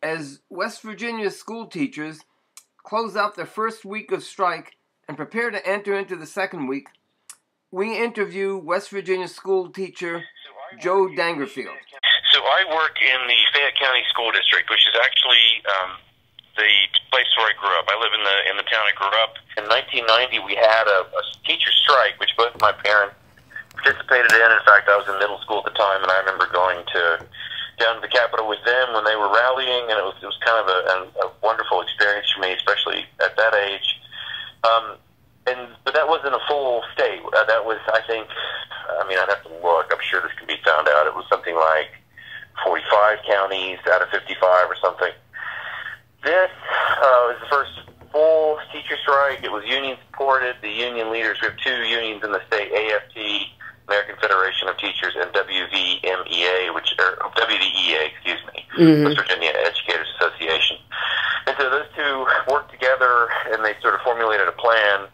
As West Virginia school teachers close out their first week of strike and prepare to enter into the second week, we interview West Virginia school teacher Joe Dangerfield. So I work in the Fayette County School District, which is actually the place where I grew up. I live in the town I grew up. In 1990, we had a teacher strike, which both my parents participated in. In fact, I was in middle school at the time, and I remember going down to the Capitol with them when they were rallying, and it was kind of a wonderful experience for me, especially at that age. But that wasn't a full state. That was, I think, I'd have to look. I'm sure this can be found out. It was something like 45 counties out of 55 or something. This was the first full teacher strike. It was union supported. The union leaders, we have two unions in the state, AFT, American Federation of Teachers, and WVMEA, WVEA, West Virginia Educators Association. And so those two worked together, and they sort of formulated a plan.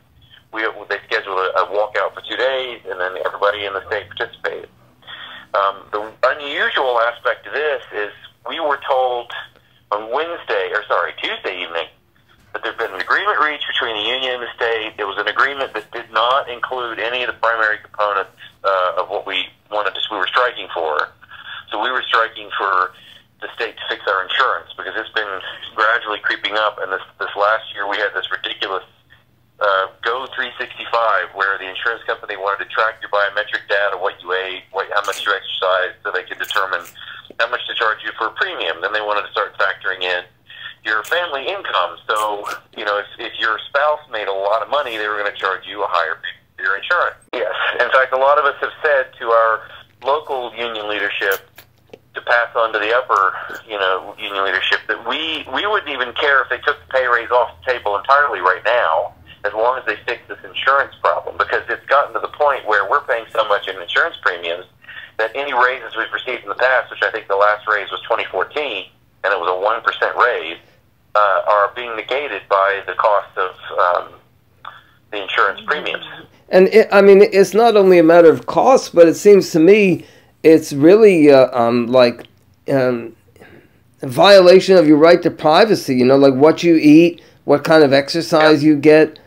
They scheduled a walkout for 2 days, and then everybody in the state participated. The unusual aspect of this is we were told on Tuesday evening that there had been an agreement reached between the union and the state. It was an agreement that did not include any of the primary components of what we were striking for. So we were striking for the state to fix our insurance because it's been gradually creeping up, and this last year we had this ridiculous Go 365 where the insurance company wanted to track your biometric data, what you ate, how much you exercised, so they could determine how much to charge you for a premium. Then they wanted to start factoring in your family income. So, if your spouse made a lot of money, they were going to charge you a higher fee for your insurance. Yes. In fact, a lot of us have said to our local union leadership to pass on to the upper, union leadership that we wouldn't even care if they took the pay raise off the table entirely right now, as long as they fix this insurance problem, because it's gotten to the point where we're paying so much in insurance premiums that any raises we've received in the past, which I think the last raise was 2014, and it was a 1% raise, are being negated by the cost of the insurance premiums. And it's not only a matter of cost, but it seems to me it's really a violation of your right to privacy, like what you eat, what kind of exercise you get,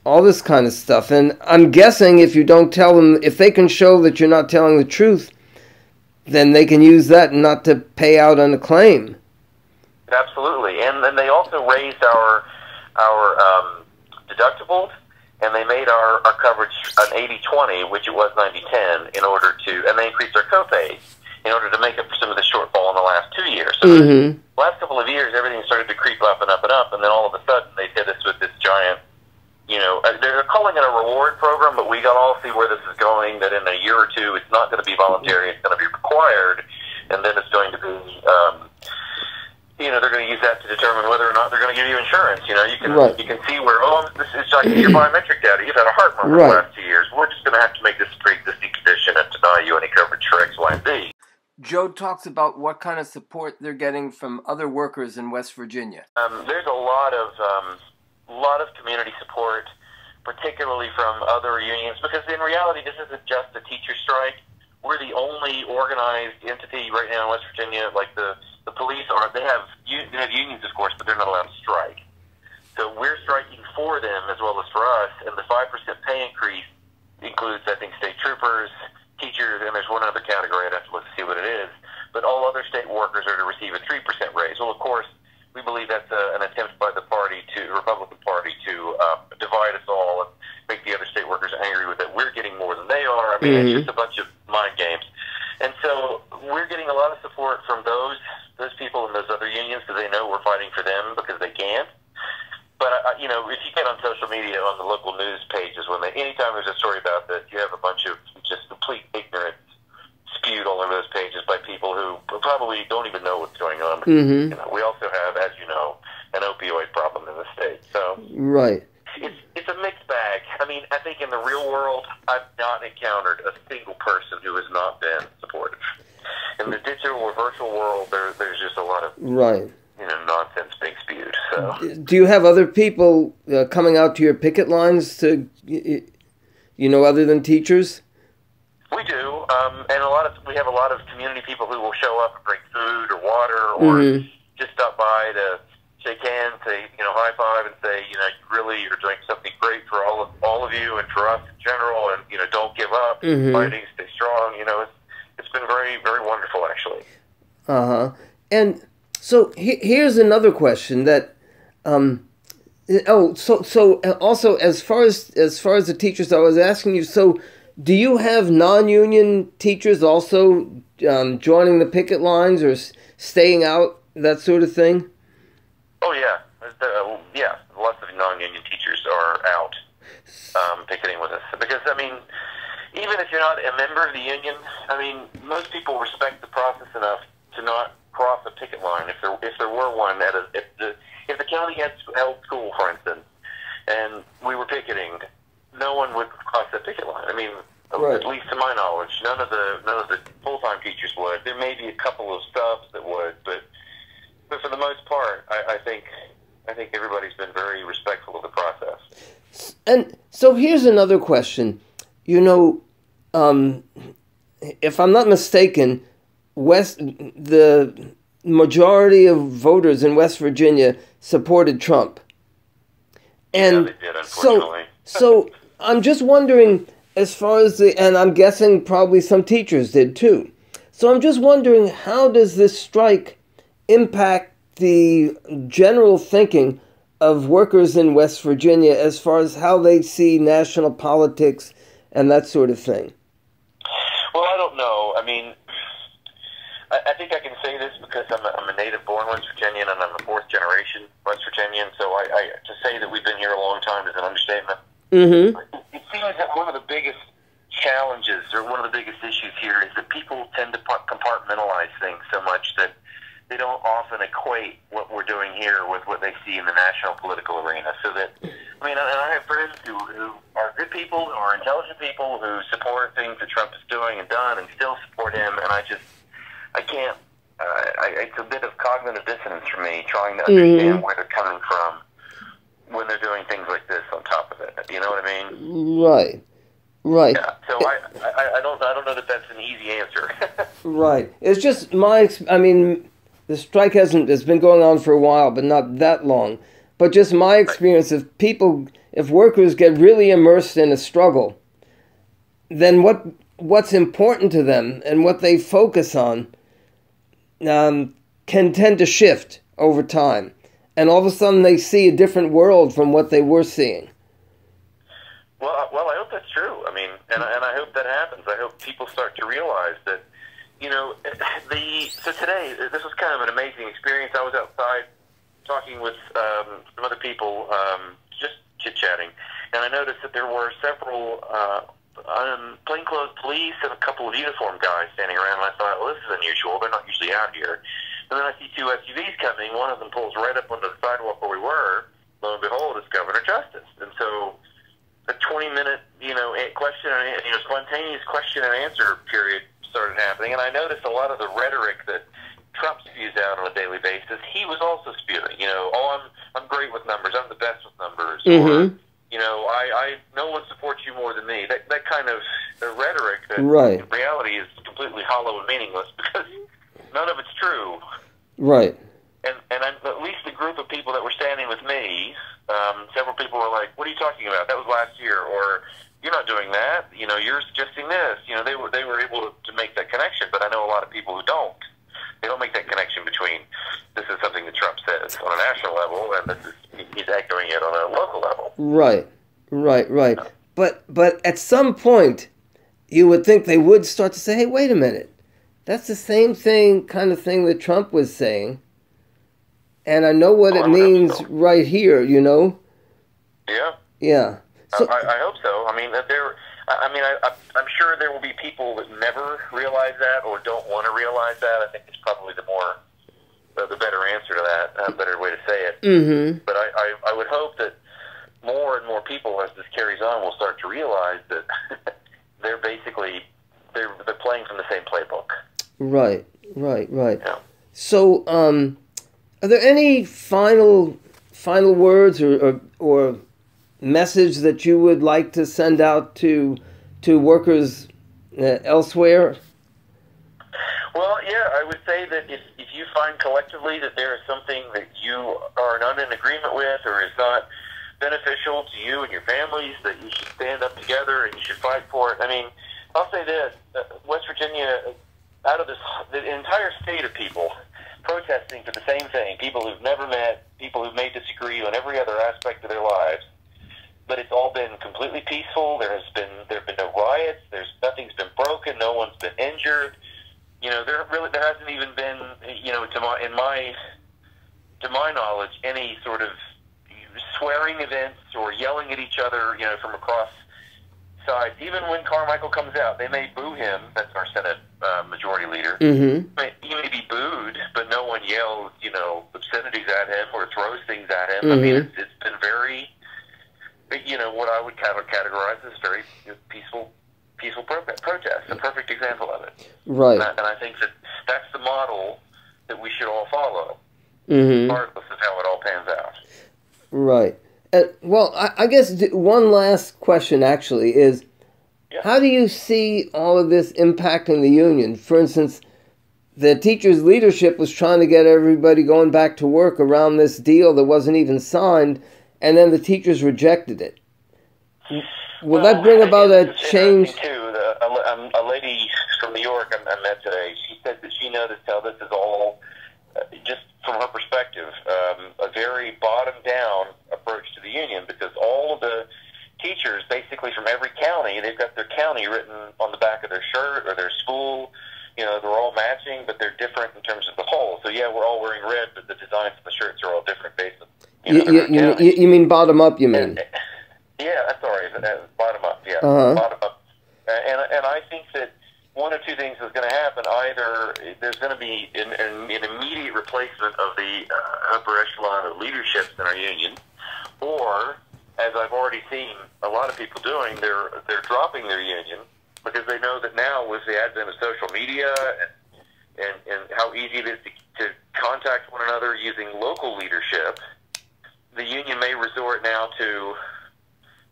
all this kind of stuff. And I'm guessing if you don't tell them, if they can show that you're not telling the truth, then they can use that not to pay out on a claim. Absolutely. And then they also raised our deductibles, and they made our coverage an 80-20, which it was 90-10, and they increased our copays in order to make up for some of the shortfall in the last 2 years. So the last couple of years, everything started to creep up and up and up, and then all of a sudden they hit us with this giant, they're calling it a reward program, but we got all see where this is going, that in a year or two it's not going to be voluntary, it's going to be required, and then it's going to be, they're going to use that to determine whether or not they're going to give you insurance. You can see where, this is like your biometric data. You've had a heart murmur the last 2 years. We're just going to have to make this a pre-existing condition and deny you any coverage for X, Y, and Z. Joe talks about what kind of support they're getting from other workers in West Virginia. There's a lot of community support, particularly from other unions, because in reality, this isn't just a teacher strike. We're the only organized entity right now in West Virginia. Like the police they have unions, of course, but they're not allowed to strike. So we're striking for them as well as for us, and the 5% pay increase includes, I think, state troopers, teachers, and there's one other category. I'd have to look to see what it is. But all other state workers are to receive a 3% raise. Well, of course, we believe that's an attempt by the Republican Party to divide us all and make the other state workers angry with it. We're getting more than they are. It's just a bunch of mind games. And so we're getting a lot of support from those people and those other unions because they know we're fighting for them because they can't. But, if you get on social media, on the local news pages, anytime there's a story about this, you have a bunch of just complete ignorance spewed all over those pages by people who probably don't even know what's going on. We also have, as you know, an opioid problem in the state. So right. It's a mixed bag. I think in the real world, I've not encountered a single person who has not been supportive. In the digital or virtual world, there's just a lot of nonsense being spewed. So, do you have other people coming out to your picket lines to, other than teachers? We do, and we have a lot of community people who will show up and bring food or water or just stop by to shake hands, say, high five, and say, you really are doing something great for all of you and for us in general, and, don't give up, keep fighting, stay strong. It's been very, very wonderful, actually. And so here's another question that, also as far as the teachers, I was asking you, so do you have non-union teachers also joining the picket lines or staying out, that sort of thing? Oh, yeah. Lots of non-union teachers are out picketing with us. Because, even if you're not a member of the union, most people respect the process enough to not cross a picket line. If there were one, if the county had held school, for instance, and we were picketing, no one would cross that picket line. Right. At least to my knowledge, none of the full-time teachers would. There may be a couple of subs that would, but for the most part, I think everybody's been very respectful of the process. And so here's another question. If I'm not mistaken, the majority of voters in West Virginia supported Trump. And yeah, they did, unfortunately. So I'm just wondering, as far as and I'm guessing probably some teachers did too. So I'm just wondering, how does this strike impact the general thinking of workers in West Virginia as far as how they see national politics and that sort of thing? Well, I don't know. I think I can say this because I'm a native-born West Virginian, and I'm a fourth-generation West Virginian, so to say that we've been here a long time is an understatement. It seems that one of the biggest challenges, or one of the biggest issues here, is that people tend to compartmentalize things so much that they don't often equate what we're doing here with what they see in the national political arena. So that, and I have friends who are good people, who are intelligent people, who support things that Trump is doing and done, and still support him. And I can't. It's a bit of cognitive dissonance for me, trying to understand where they're coming from when they're doing things like this on top of it. You know what I mean? Right. Yeah. So I don't know that that's an easy answer. Right. It's just the strike has been going on for a while, but not that long. But just my experience, if workers get really immersed in a struggle, then what's important to them and what they focus on can tend to shift over time. And all of a sudden they see a different world from what they were seeing. Well, I hope that's true. And I hope that happens. I hope people start to realize that, so today, this was kind of an amazing experience. I was outside talking with some other people, just chit-chatting, and I noticed that there were several plainclothes police and a couple of uniformed guys standing around, and I thought, well, this is unusual. They're not usually out here. And then I see two SUVs coming. One of them pulls right up onto the sidewalk where we were. Lo and behold, it's Governor Justice. And so a 20-minute, spontaneous question and answer period started happening, and I noticed a lot of the rhetoric that Trump spews out on a daily basis, he was also spewing. I'm great with numbers. I'm the best with numbers. Or, no one supports you more than me. That kind of rhetoric that in reality is completely hollow and meaningless because none of it's true. Right. And at least the group of people that were standing with me, several people were like, "What are you talking about? That was last year," or "You're not doing that. You're suggesting this." They were able to make that connection, but I know a lot of people who don't. They don't make that connection between this is something that Trump says on a national level and he's echoing it on a local level. Right. But at some point, you would think they would start to say, "Hey, wait a minute, that's the same kind of thing that Trump was saying, and I know what it means right here." Yeah. Yeah. So, I hope so. I'm sure there will be people that never realize that or don't want to realize that. I think it's probably the better answer to that, a better way to say it. Mm-hmm. But I would hope that more and more people, as this carries on, will start to realize that they're playing from the same playbook. Right. Yeah. So, are there any final words or message that you would like to send out to elsewhere? Well, yeah, I would say that if you find collectively that there is something that you are not in agreement with or is not beneficial to you and your families, that you should stand up together and you should fight for it. I mean, I'll say this, West Virginia, out of the entire state of people protesting for the same thing, people who've never met, people who may disagree on every other aspect of their lives, but it's all been completely peaceful. There have been no riots. Nothing's been broken. No one's been injured. You know, there hasn't even been, you know, to my knowledge, any sort of swearing events or yelling at each other, you know, from across sides. Even when Carmichael comes out, they may boo him. That's our Senate majority leader. Mm-hmm. He may be booed, but no one yells, you know, obscenities at him or throws things at him. Mm-hmm. I mean, it's been very, you know, what I would categorize as very peaceful protest. A perfect example of it. Right. And I think that's the model that we should all follow, Mm-hmm. regardless of how it all pans out. Right. Well, I guess one last question actually is, Yeah. how do you see all of this impacting the union? For instance, the teachers' leadership was trying to get everybody going back to work around this deal that wasn't even signed, and then the teachers rejected it. Will that bring about a change? Too. A lady from New York I met today, she said that she noticed how this is all, just from her perspective, a very bottom-down approach to the union, because all of the teachers, basically from every county, they've got their county written on the back of their shirt or their school. You know, they're all matching, but they're different in terms of the whole. So, yeah, we're all wearing red, but the designs of the shirts are all different based on, You mean bottom up, you mean? Yeah, sorry, bottom up, yeah. Uh-huh. Bottom up. And I think that one of two things is going to happen. Either there's going to be an immediate replacement of the upper echelon of leaderships in our union, or, as I've already seen a lot of people doing, they're dropping their union because they know that now, with the advent of social media and how easy it is to contact one another using local leadership, the union may resort now to,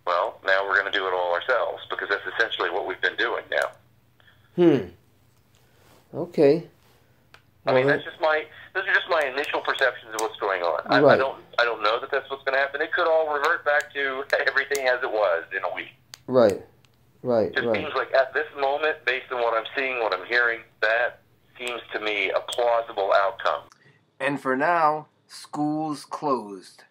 well, now we're going to do it all ourselves, because that's essentially what we've been doing now. Okay. I mean, those are just my initial perceptions of what's going on. Right. I don't know that that's what's going to happen. It could all revert back to everything as it was in a week. Right. It seems like at this moment, based on what I'm seeing, what I'm hearing, that seems to me a plausible outcome. And for now, schools closed.